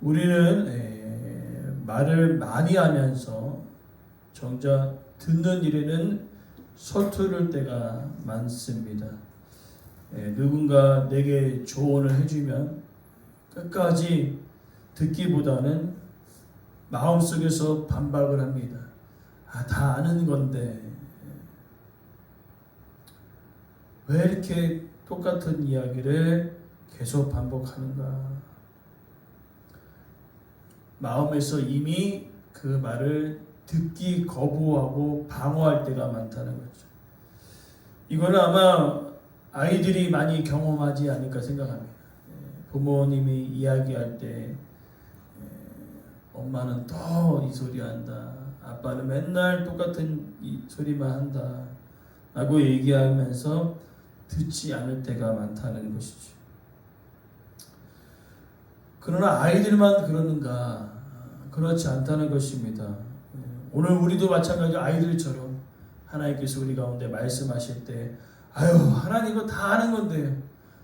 우리는 말을 많이 하면서 정작 듣는 일에는 서투를 때가 많습니다. 누군가 내게 조언을 해주면 끝까지 듣기보다는 마음속에서 반박을 합니다. 다 아는 건데 왜 이렇게 똑같은 이야기를 계속 반복하는가? 마음에서 이미 그 말을 듣기 거부하고 방어할 때가 많다는 거죠. 이거는 아마 아이들이 많이 경험하지 않을까 생각합니다. 부모님이 이야기할 때 엄마는 더 이 소리 한다. 아빠는 맨날 똑같은 이 소리만 한다. 라고 얘기하면서 듣지 않을 때가 많다는 것이죠. 그러나 아이들만 그러는가? 그렇지 않다는 것입니다. 오늘 우리도 마찬가지로 아이들처럼 하나님께서 우리 가운데 말씀하실 때 아유 하나님 이거 다 아는 건데요.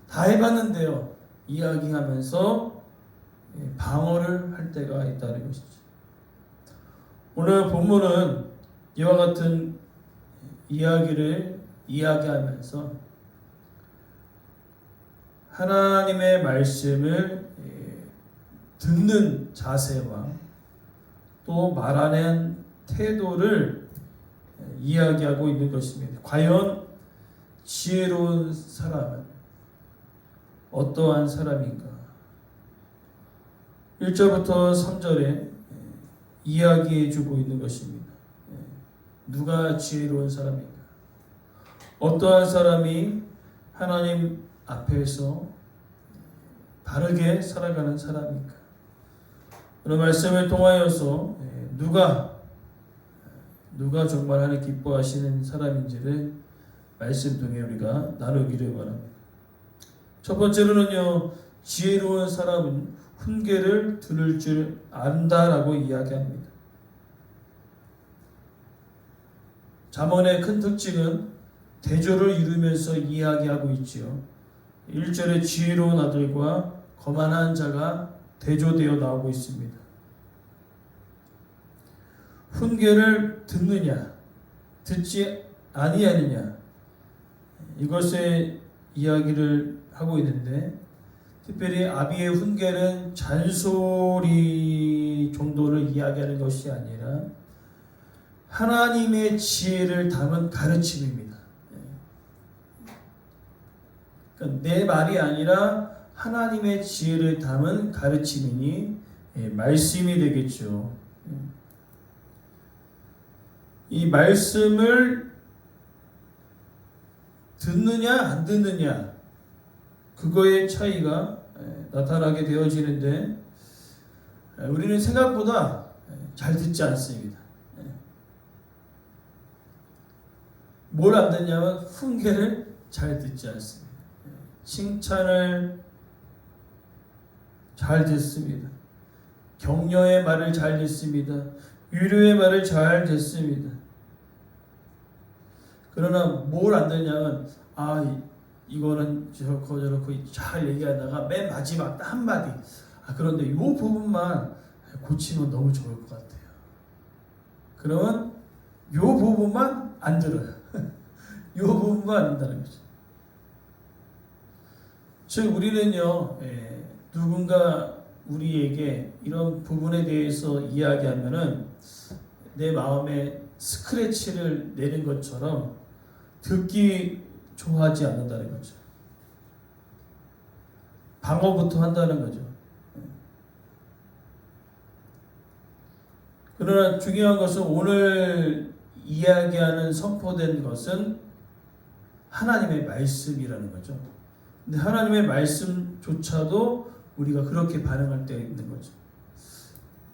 다 해봤는데요. 이야기하면서 방어를 할 때가 있다는 것이죠. 오늘 본문은 이와 같은 이야기를 이야기하면서 하나님의 말씀을 듣는 자세와 또 말하는 태도를 이야기하고 있는 것입니다. 과연 지혜로운 사람은 어떠한 사람인가? 1절부터 3절에 이야기해주고 있는 것입니다. 누가 지혜로운 사람인가? 어떠한 사람이 하나님 앞에서 바르게 살아가는 사람인가? 오늘 말씀을 통하여서 누가 정말 하나님 기뻐하시는 사람인지를 말씀 통해 우리가 나누기를 바랍니다. 첫 번째로는요, 지혜로운 사람은 훈계를 들을 줄 안다라고 이야기합니다. 잠언의 큰 특징은 대조를 이루면서 이야기하고 있지요. 1절에 지혜로운 아들과 거만한 자가 대조되어 나오고 있습니다. 훈계를 듣느냐, 듣지 아니하느냐, 이것의 이야기를 하고 있는데, 특별히 아비의 훈계는 잔소리 정도를 이야기하는 것이 아니라 하나님의 지혜를 담은 가르침입니다. 그러니까 내 말이 아니라 하나님의 지혜를 담은 가르침이니 말씀이 되겠죠. 이 말씀을 듣느냐 안 듣느냐 그거의 차이가 나타나게 되어지는데 우리는 생각보다 잘 듣지 않습니다. 뭘 안 듣냐면 훈계를 잘 듣지 않습니다. 칭찬을 잘 듣습니다. 격려의 말을 잘 듣습니다. 위로의 말을 잘 듣습니다. 그러나 뭘 안 듣냐면 이거는 저렇고 잘 얘기하다가 맨 마지막 한마디 그런데 이 부분만 고치면 너무 좋을 것 같아요. 그러면 이 부분만 안 들어요. 이 부분만 안 된다는 거죠. 즉 우리는요 누군가 우리에게 이런 부분에 대해서 이야기하면은 내 마음에 스크래치를 내는 것처럼 듣기 좋아하지 않는다는 거죠. 방어부터 한다는 거죠. 그러나 중요한 것은 오늘 이야기하는 선포된 것은 하나님의 말씀이라는 거죠. 근데 하나님의 말씀조차도 우리가 그렇게 반응할 때가 있는 거죠.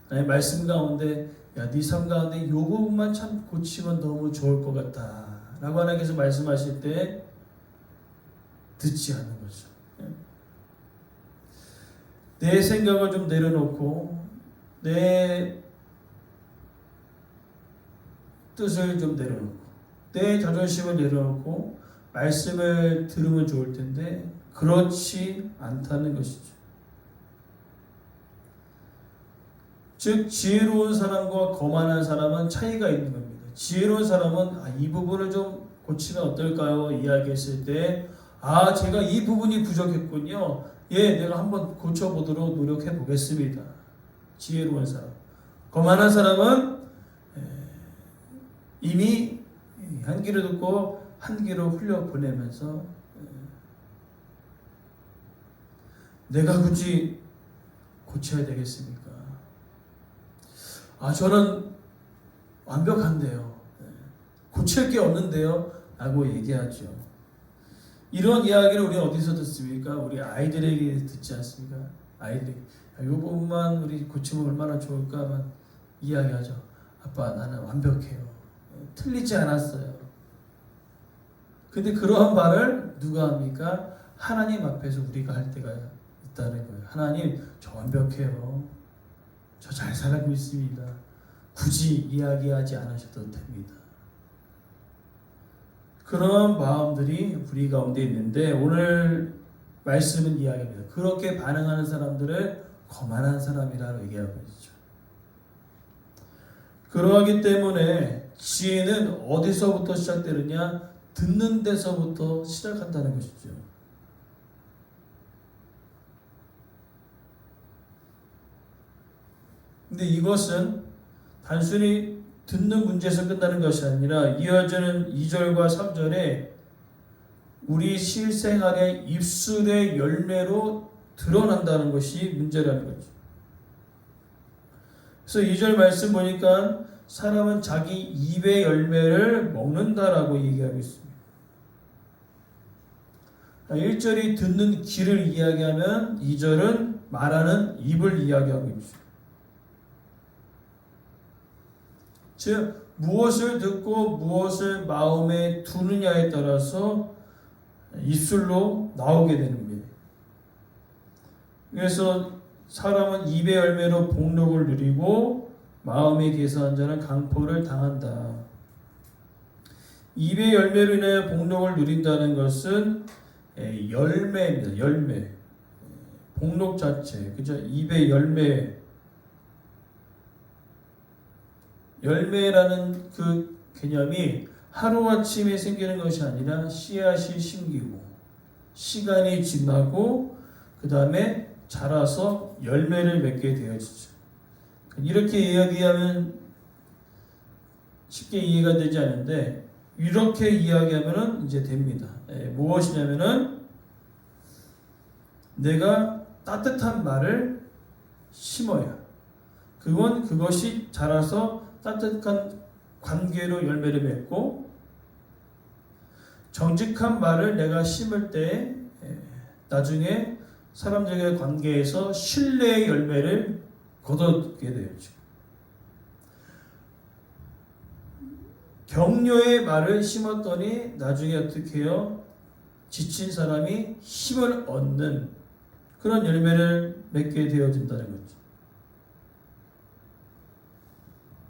하나님의 말씀 가운데 네 삶 가운데 이 부분만 참 고치면 너무 좋을 것 같다 라고 하나님께서 말씀하실 때 듣지 않는 거죠. 내 생각을 좀 내려놓고 내 뜻을 좀 내려놓고 내 자존심을 내려놓고 말씀을 들으면 좋을 텐데 그렇지 않다는 것이죠. 즉 지혜로운 사람과 거만한 사람은 차이가 있는 겁니다. 지혜로운 사람은 이 부분을 좀 고치면 어떨까요? 이야기했을 때 제가 이 부분이 부족했군요. 내가 한번 고쳐보도록 노력해 보겠습니다. 지혜로운 사람. 거만한 사람은 이미 한 귀로 듣고 한 귀로 흘려보내면서 내가 굳이 고쳐야 되겠습니까? 저는 완벽한데요. 고칠 게 없는데요. 라고 얘기하죠. 이런 이야기를 우리 어디서 듣습니까? 우리 아이들에게 듣지 않습니까? 아이들에게 이 부분만 우리 고치면 얼마나 좋을까만 이야기하죠. 아빠 나는 완벽해요. 틀리지 않았어요. 근데 그러한 말을 누가 합니까? 하나님 앞에서 우리가 할 때가 있다는 거예요. 하나님 저 완벽해요. 저 잘 살고 있습니다. 굳이 이야기하지 않으셔도 됩니다. 그런 마음들이 우리 가운데 있는데 오늘 말씀은 이야기합니다. 그렇게 반응하는 사람들을 거만한 사람이라고 얘기하고 있죠. 그러하기 때문에 지혜는 어디서부터 시작되느냐? 듣는 데서부터 시작한다는 것이죠. 근데 이것은 단순히 듣는 문제에서 끝나는 것이 아니라 이어지는 2절과 3절에 우리 실생활의 입술의 열매로 드러난다는 것이 문제라는 거죠. 그래서 2절 말씀 보니까 사람은 자기 입의 열매를 먹는다라고 얘기하고 있습니다. 1절이 듣는 귀를 이야기하면 2절은 말하는 입을 이야기하고 있습니다. 즉 무엇을 듣고 무엇을 마음에 두느냐에 따라서 입술로 나오게 되는 겁니다. 그래서 사람은 입의 열매로 복록을 누리고 마음에 계산한 자는 강포를 당한다. 입의 열매로 인해 복록을 누린다는 것은 열매입니다. 열매. 복록 자체. 그죠? 입의 열매. 열매라는 그 개념이 하루아침에 생기는 것이 아니라 씨앗이 심기고 시간이 지나고 그 다음에 자라서 열매를 맺게 되어지죠. 이렇게 이야기하면 쉽게 이해가 되지 않는데 이렇게 이야기하면 이제 됩니다. 무엇이냐면은 내가 따뜻한 말을 심어야 그것이 자라서 따뜻한 관계로 열매를 맺고 정직한 말을 내가 심을 때 나중에 사람들과의 관계에서 신뢰의 열매를 거두게 되죠. 격려의 말을 심었더니 나중에 어떻게 해요? 지친 사람이 힘을 얻는 그런 열매를 맺게 되어진다는 거죠.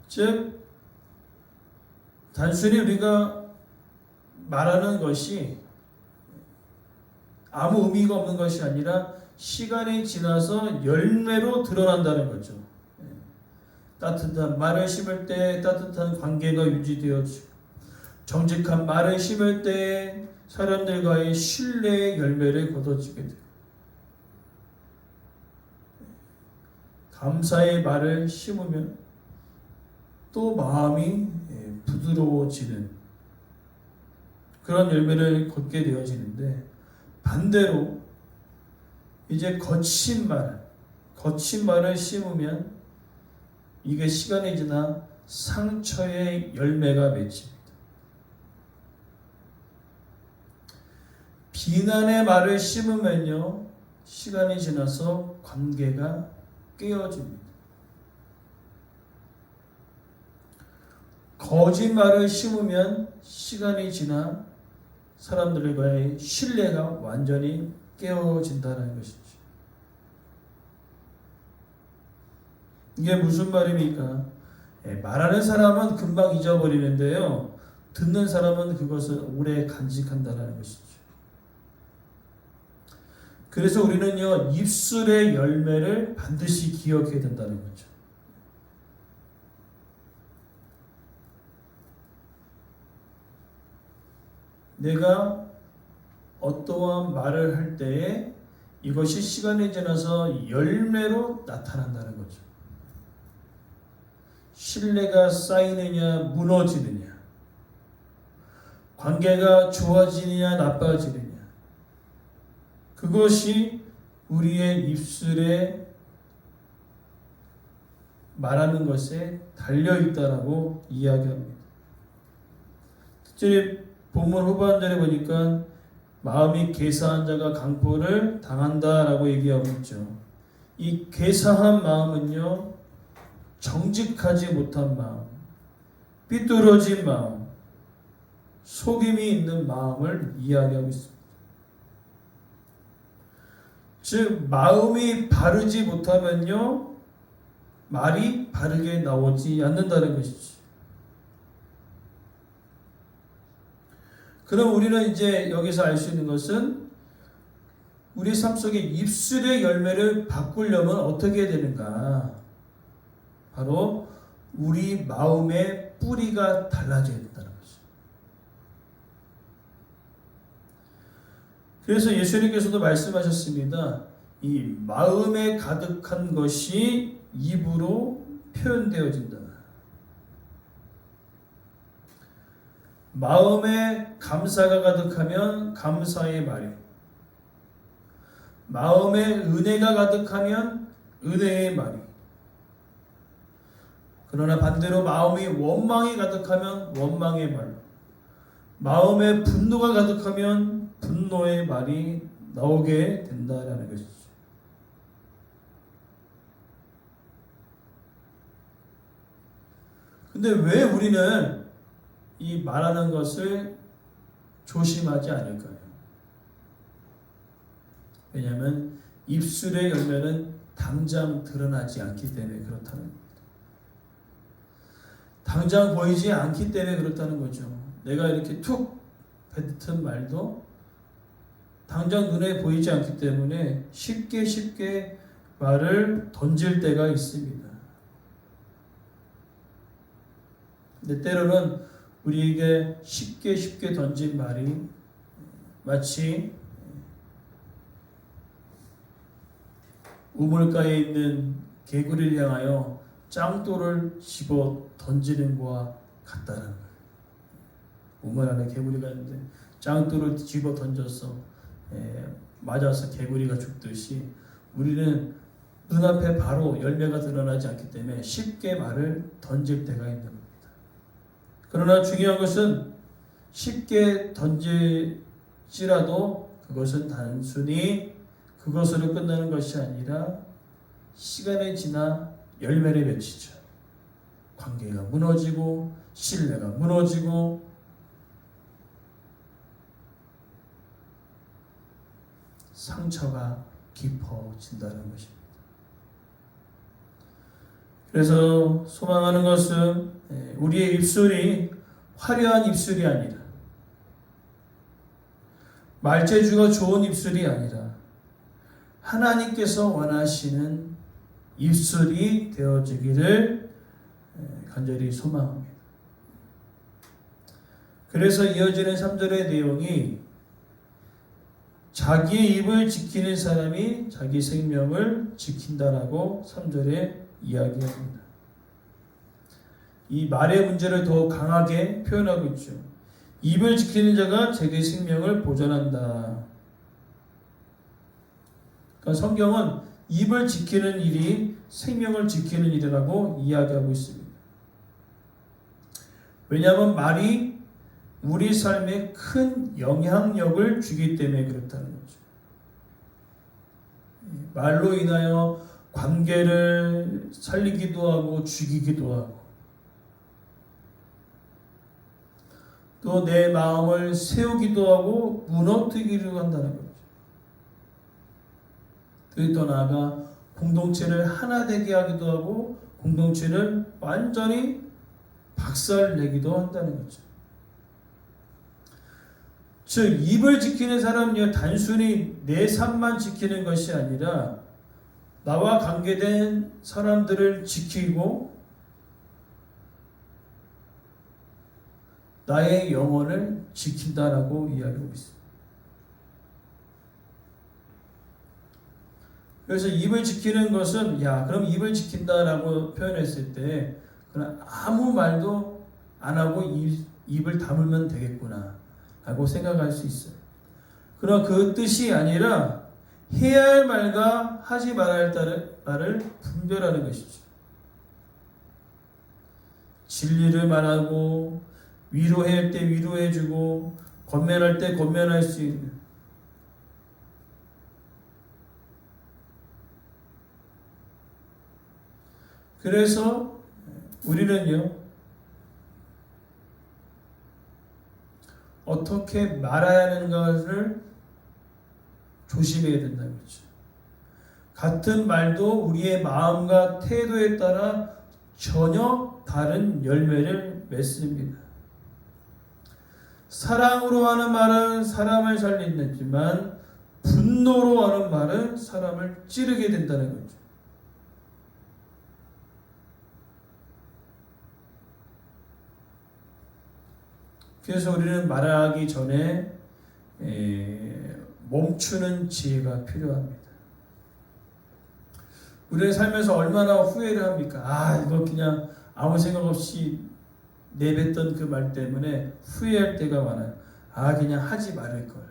즉 단순히 우리가 말하는 것이 아무 의미가 없는 것이 아니라 시간이 지나서 열매로 드러난다는 거죠. 따뜻한 말을 심을 때 따뜻한 관계가 유지되어지고 정직한 말을 심을 때 사람들과의 신뢰의 열매를 거둬지게 돼요. 감사의 말을 심으면 또 마음이 부드러워지는 그런 열매를 걷게 되어지는데 반대로 이제 거친 말을 심으면 이게 시간이 지나 상처의 열매가 맺힙니다. 비난의 말을 심으면요 시간이 지나서 관계가 깨어집니다. 거짓말을 심으면 시간이 지나 사람들과의 신뢰가 완전히 깨어진다는 것이죠. 이게 무슨 말입니까? 말하는 사람은 금방 잊어버리는데요. 듣는 사람은 그것을 오래 간직한다는 것이죠. 그래서 우리는요 입술의 열매를 반드시 기억해야 된다는 거죠. 내가 어떠한 말을 할 때에 이것이 시간이 지나서 열매로 나타난다는 거죠. 신뢰가 쌓이느냐 무너지느냐, 관계가 좋아지느냐 나빠지느냐, 그것이 우리의 입술에 말하는 것에 달려있다라고 이야기합니다. 특별히 본문 후반절에 보니까 마음이 괴사한 자가 강포를 당한다라고 얘기하고 있죠. 이 괴사한 마음은요, 정직하지 못한 마음, 삐뚤어진 마음, 속임이 있는 마음을 이야기하고 있습니다. 즉 마음이 바르지 못하면요, 말이 바르게 나오지 않는다는 것이지. 그럼 우리는 이제 여기서 알 수 있는 것은 우리 삶 속에 입술의 열매를 바꾸려면 어떻게 해야 되는가? 바로 우리 마음의 뿌리가 달라져야 된다는 것이죠. 그래서 예수님께서도 말씀하셨습니다. 이 마음에 가득한 것이 입으로 표현되어진다. 마음에 감사가 가득하면 감사의 말이, 마음에 은혜가 가득하면 은혜의 말이, 그러나 반대로 마음이 원망이 가득하면 원망의 말, 마음에 분노가 가득하면 분노의 말이 나오게 된다라는 것이죠. 근데 왜 우리는 이 말하는 것을 조심하지 않을까요? 왜냐하면 입술의 열매는 당장 드러나지 않기 때문에 그렇다는 겁니다. 당장 보이지 않기 때문에 그렇다는 거죠. 내가 이렇게 툭 뱉은 말도 당장 눈에 보이지 않기 때문에 쉽게 말을 던질 때가 있습니다. 근데 때로는 우리에게 쉽게 던진 말이 마치 우물가에 있는 개구리를 향하여 짱돌을 집어 던지는 것과 같다는 거예요. 우물 안에 개구리가 있는데 짱돌을 집어 던져서 맞아서 개구리가 죽듯이 우리는 눈앞에 바로 열매가 드러나지 않기 때문에 쉽게 말을 던질 때가 있는 겁니다. 그러나 중요한 것은 쉽게 던질지라도 그것은 단순히 그것으로 끝나는 것이 아니라 시간이 지나 열매를 맺히죠. 관계가 무너지고 신뢰가 무너지고 상처가 깊어진다는 것입니다. 그래서 소망하는 것은 우리의 입술이 화려한 입술이 아니라, 말재주가 좋은 입술이 아니라 하나님께서 원하시는 입술이 되어지기를 간절히 소망합니다. 그래서 이어지는 3절의 내용이 자기의 입을 지키는 사람이 자기 생명을 지킨다라고 3절에 이야기합니다. 이 말의 문제를 더 강하게 표현하고 있죠. 입을 지키는 자가 자기 생명을 보존한다. 그러니까 성경은 입을 지키는 일이 생명을 지키는 일이라고 이야기하고 있습니다. 왜냐하면 말이 우리 삶에 큰 영향력을 주기 때문에 그렇다는 거죠. 말로 인하여 관계를 살리기도 하고 죽이기도 하고 또 내 마음을 세우기도 하고 무너뜨리기도 한다는 거죠. 또 나아가 공동체를 하나 되게 하기도 하고 공동체를 완전히 박살내기도 한다는 거죠. 즉 입을 지키는 사람은요, 단순히 내 삶만 지키는 것이 아니라 나와 관계된 사람들을 지키고 나의 영혼을 지킨다라고 이야기하고 있습니다. 그래서 입을 지키는 것은 그럼 입을 지킨다라고 표현했을 때 그냥 아무 말도 안 하고 입을 다물면 되겠구나 라고 생각할 수 있어요. 그러나 그 뜻이 아니라 해야 할 말과 하지 말아야 할 말을 분별하는 것이죠. 진리를 말하고 위로해야 할 때 위로해주고 권면할 때 권면할 수 있는, 그래서 우리는요 어떻게 말해야 하는 것을 조심해야 된다는 거죠. 같은 말도 우리의 마음과 태도에 따라 전혀 다른 열매를 맺습니다. 사랑으로 하는 말은 사람을 살리지만 분노로 하는 말은 사람을 찌르게 된다는 거죠. 그래서 우리는 말하기 전에 멈추는 지혜가 필요합니다. 우리의 삶에서 얼마나 후회를 합니까? 이거 그냥 아무 생각 없이 내뱉던 그 말 때문에 후회할 때가 많아요. 그냥 하지 말을 걸.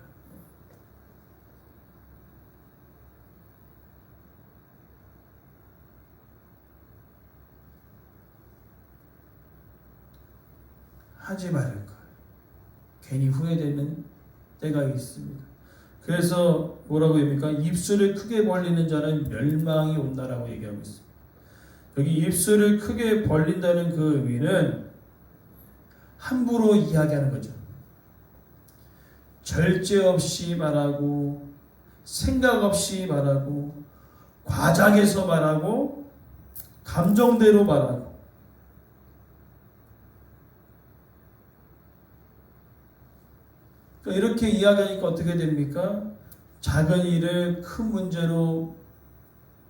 하지 말을 걸. 괜히 후회되는 때가 있습니다. 그래서 뭐라고 합니까? 입술을 크게 벌리는 자는 멸망이 온다라고 얘기하고 있습니다. 여기 입술을 크게 벌린다는 그 의미는 함부로 이야기하는 거죠. 절제 없이 말하고 생각 없이 말하고 과장해서 말하고 감정대로 말하고, 이렇게 이야기하니까 어떻게 됩니까? 작은 일을 큰 문제로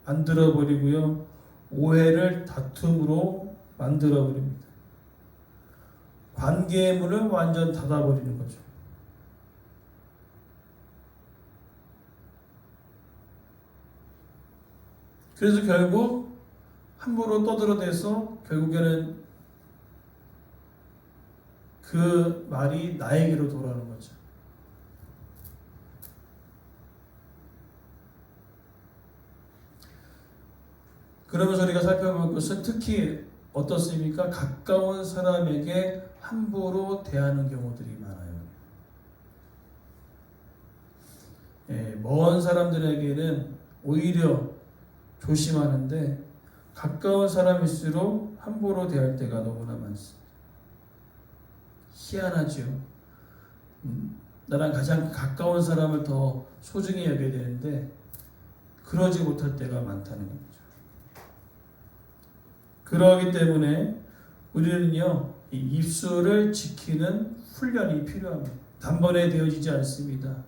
만들어버리고요. 오해를 다툼으로 만들어버립니다. 관계의 문을 완전 닫아버리는 거죠. 그래서 결국 함부로 떠들어대서 결국에는 그 말이 나에게로 돌아오는 거죠. 그러면서 우리가 살펴볼 것은 특히 어떻습니까? 가까운 사람에게 함부로 대하는 경우들이 많아요. 먼 사람들에게는 오히려 조심하는데 가까운 사람일수록 함부로 대할 때가 너무나 많습니다. 희한하죠. 나랑 가장 가까운 사람을 더 소중히 여겨야 되는데 그러지 못할 때가 많다는 거죠. 그러기 때문에 우리는요, 이 입술을 지키는 훈련이 필요합니다. 단번에 되어지지 않습니다.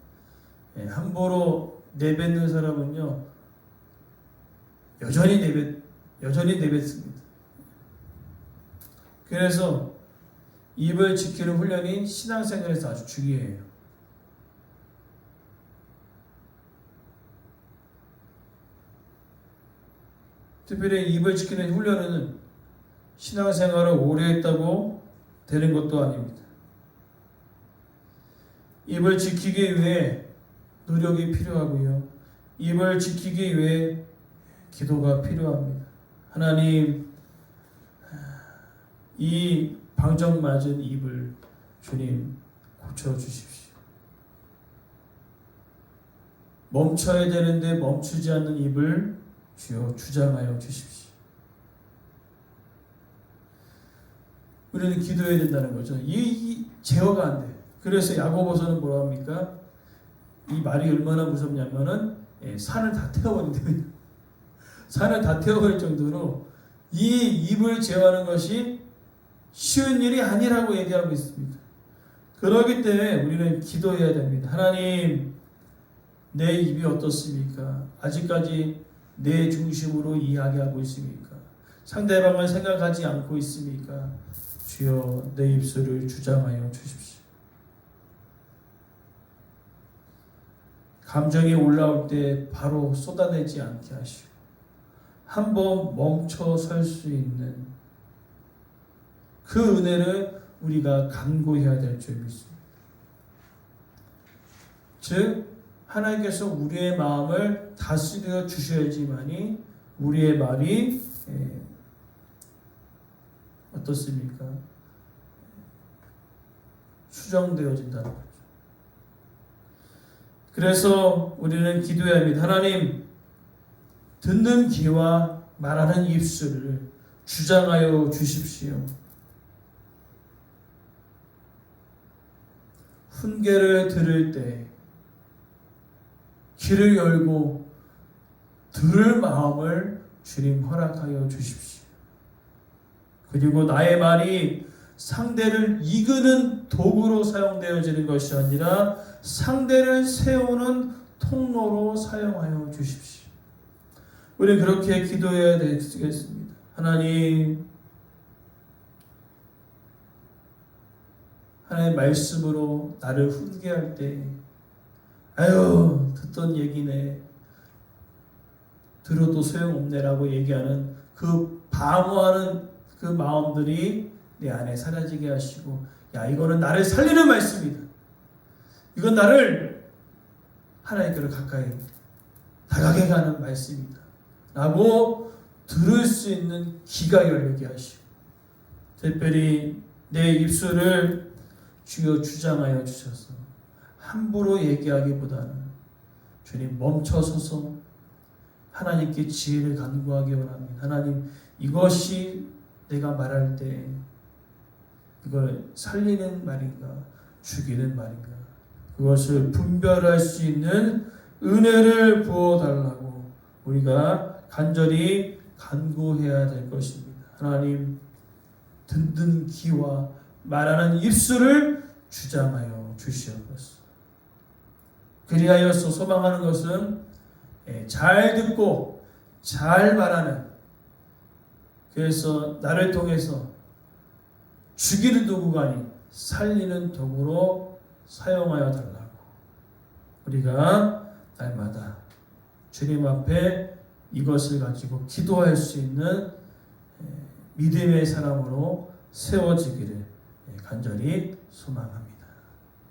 함부로 내뱉는 사람은요, 여전히 내뱉습니다. 그래서 입을 지키는 훈련이 신앙생활에서 아주 중요해요. 특별히 입을 지키는 훈련은 신앙생활을 오래 했다고 되는 것도 아닙니다. 입을 지키기 위해 노력이 필요하고요. 입을 지키기 위해 기도가 필요합니다. 하나님, 이 방정맞은 입을 주님 고쳐주십시오. 멈춰야 되는데 멈추지 않는 입을 주여 주장하여 주십시오. 우리는 기도해야 된다는 거죠. 이 제어가 안 돼. 그래서 야고보서는 뭐라 합니까? 이 말이 얼마나 무섭냐면은 산을 다 태워버린답니다. 산을 다 태워버릴 정도로 이 입을 제어하는 것이 쉬운 일이 아니라고 얘기하고 있습니다. 그렇기 때문에 우리는 기도해야 됩니다. 하나님, 내 입이 어떻습니까? 아직까지 내 중심으로 이야기하고 있습니까? 상대방을 생각하지 않고 있습니까? 주여 내 입술을 주장하여 주십시오. 감정이 올라올 때 바로 쏟아내지 않게 하시고 한번 멈춰 설 수 있는 그 은혜를 우리가 간구해야 될 줄 믿습니다. 즉 하나님께서 우리의 마음을 다스려 주셔야지만이 우리의 말이 어떻습니까? 수정되어진다는 거죠. 그래서 우리는 기도해야 합니다. 하나님, 듣는 귀와 말하는 입술을 주장하여 주십시오. 훈계를 들을 때 귀를 열고 들을 마음을 주님 허락하여 주십시오. 그리고 나의 말이 상대를 이끄는 도구로 사용되어지는 것이 아니라 상대를 세우는 통로로 사용하여 주십시오. 우리 그렇게 기도해야 되겠습니다. 하나님, 하나님의 말씀으로 나를 훈계할 때 아유 듣던 얘기네, 들어도 소용없네라고 얘기하는 그 방어하는 그 마음들이 내 안에 사라지게 하시고, 야 이거는 나를 살리는 말씀이다, 이건 나를 하나님께로 가까이 다가게 가는 말씀이다 라고 들을 수 있는 귀가 열리게 하시고, 특별히 내 입술을 주여 주장하여 주셔서 함부로 얘기하기보다는 주님 멈춰서서 하나님께 지혜를 간구하기 원합니다. 하나님, 이것이 내가 말할 때 이걸 살리는 말인가 죽이는 말인가, 그것을 분별할 수 있는 은혜를 부어달라고 우리가 간절히 간구해야 될 것입니다. 하나님, 듣는 귀와 말하는 입술을 주장하여 주시옵소서. 그리하여서 소망하는 것은 잘 듣고 잘 말하는, 그래서 나를 통해서 죽이는 도구가 아닌 살리는 도구로 사용하여 달라고 우리가 날마다 주님 앞에 이것을 가지고 기도할 수 있는 믿음의 사람으로 세워지기를 간절히 소망합니다.